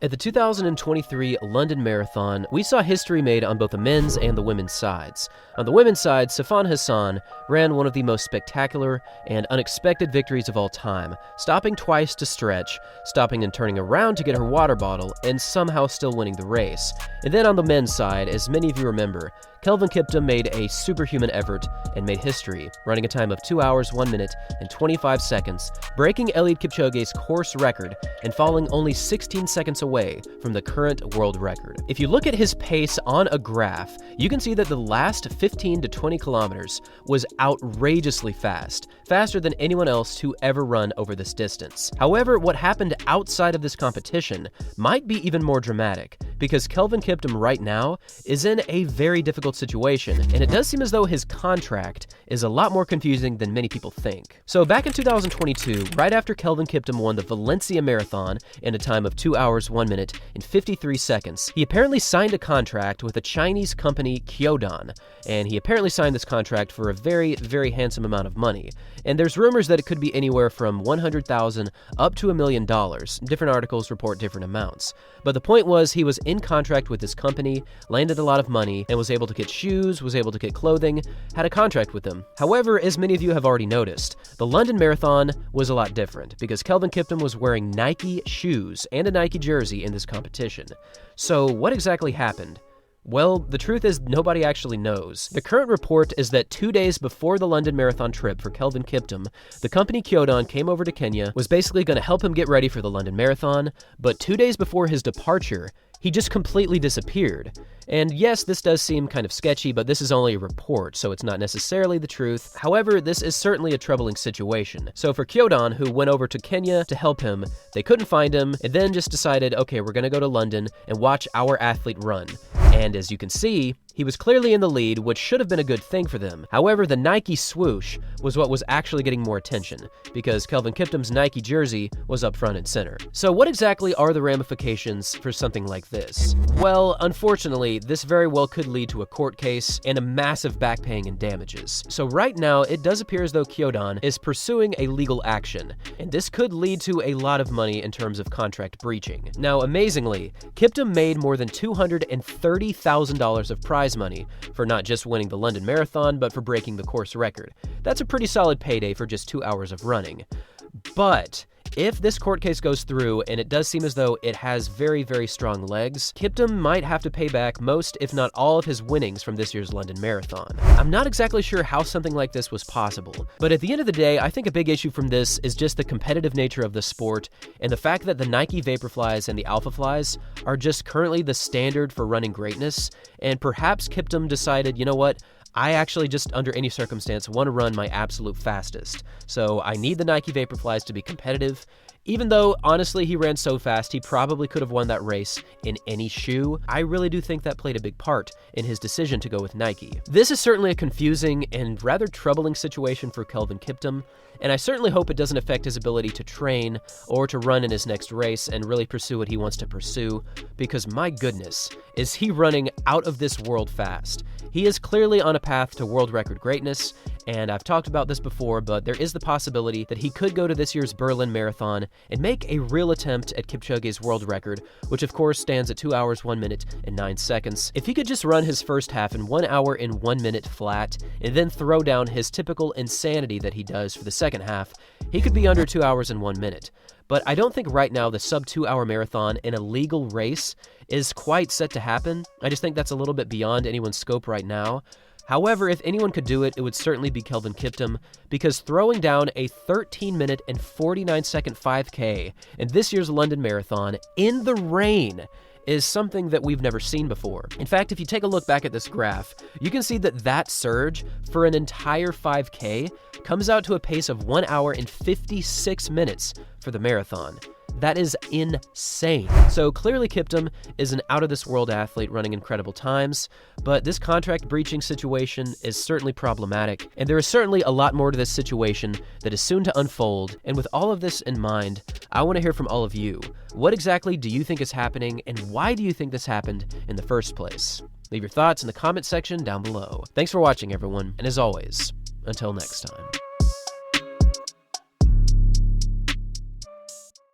At the 2023 London Marathon, we saw history made on both the men's and the women's sides. On the women's side, Sifan Hassan ran one of the most spectacular and unexpected victories of all time, stopping twice to stretch, stopping and turning around to get her water bottle, and somehow still winning the race. And then on the men's side, as many of you remember, Kelvin Kiptum made a superhuman effort and made history, running a time of 2 hours, 1 minute, and 25 seconds, breaking Eliud Kipchoge's course record and falling only 16 seconds away from the current world record. If you look at his pace on a graph, you can see that the last 15 to 20 kilometers was outrageously fast, faster than anyone else to ever run over this distance. However, what happened outside of this competition might be even more dramatic, because Kelvin Kiptum right now is in a very difficult situation, and it does seem as though his contract is a lot more confusing than many people think. So back in 2022, right after Kelvin Kiptum won the Valencia Marathon in a time of 2 hours, 1 minute, and 53 seconds, he apparently signed a contract with a Chinese company, Kyodan, and he apparently signed this contract for a very, very handsome amount of money. And there's rumors that it could be anywhere from $100,000 up to $1 million. Different articles report different amounts. But the point was, he was in contract with this company, landed a lot of money, and was able to get shoes, was able to get clothing, had a contract with them. However, as many of you have already noticed, the London Marathon was a lot different, because Kelvin Kiptum was wearing Nike shoes and a Nike jersey in this competition. So what exactly happened? Well, the truth is nobody actually knows. The current report is that 2 days before the London Marathon trip for Kelvin Kiptum, the company Kyodan came over to Kenya, was basically going to help him get ready for the London Marathon, but 2 days before his departure, he just completely disappeared. And yes, this does seem kind of sketchy, but this is only a report, so it's not necessarily the truth. However, this is certainly a troubling situation. So for Kyodan, who went over to Kenya to help him, they couldn't find him, and then just decided, okay, we're gonna go to London and watch our athlete run. And as you can see, he was clearly in the lead, which should have been a good thing for them. However, the Nike swoosh was what was actually getting more attention, because Kelvin Kiptum's Nike jersey was up front and center. So what exactly are the ramifications for something like this? Well, unfortunately, this very well could lead to a court case and a massive back paying and damages. So right now, it does appear as though Kyodan is pursuing a legal action, and this could lead to a lot of money in terms of contract breaching. Now, amazingly, Kiptum made more than $230,000 of prize money for not just winning the London Marathon, but for breaking the course record. That's a pretty solid payday for just 2 hours of running. But if this court case goes through, and it does seem as though it has very, very strong legs, Kiptum might have to pay back most, if not all, of his winnings from this year's London Marathon. I'm not exactly sure how something like this was possible, but at the end of the day, I think a big issue from this is just the competitive nature of the sport, and the fact that the Nike Vaporflies and the Alphaflies are just currently the standard for running greatness, and perhaps Kiptum decided, you know what, I actually just, under any circumstance, want to run my absolute fastest. So I need the Nike Vaporflies to be competitive. Even though, honestly, he ran so fast, he probably could have won that race in any shoe. I really do think that played a big part in his decision to go with Nike. This is certainly a confusing and rather troubling situation for Kelvin Kiptum, and I certainly hope it doesn't affect his ability to train or to run in his next race and really pursue what he wants to pursue, because my goodness, is he running out of this world fast. He is clearly on a path to world record greatness, and I've talked about this before, but there is the possibility that he could go to this year's Berlin Marathon and make a real attempt at Kipchoge's world record, which of course stands at 2 hours, 1 minute, and 9 seconds. If he could just run his first half in 1 hour and 1 minute flat, and then throw down his typical insanity that he does for the second half, he could be under 2 hours and 1 minute. But I don't think right now the sub 2 hour marathon in a legal race is quite set to happen. I just think that's a little bit beyond anyone's scope right now. However, if anyone could do it, it would certainly be Kelvin Kiptum, because throwing down a 13-minute and 49-second 5K in this year's London Marathon in the rain is something that we've never seen before. In fact, if you take a look back at this graph, you can see that that surge for an entire 5K comes out to a pace of 1 hour and 56 minutes for the marathon. That is insane. So clearly Kiptum is an out-of-this-world athlete running incredible times, but this contract breaching situation is certainly problematic, and there is certainly a lot more to this situation that is soon to unfold. And with all of this in mind, I want to hear from all of you. What exactly do you think is happening, and why do you think this happened in the first place? Leave your thoughts in the comment section down below. Thanks for watching, everyone, and as always, until next time.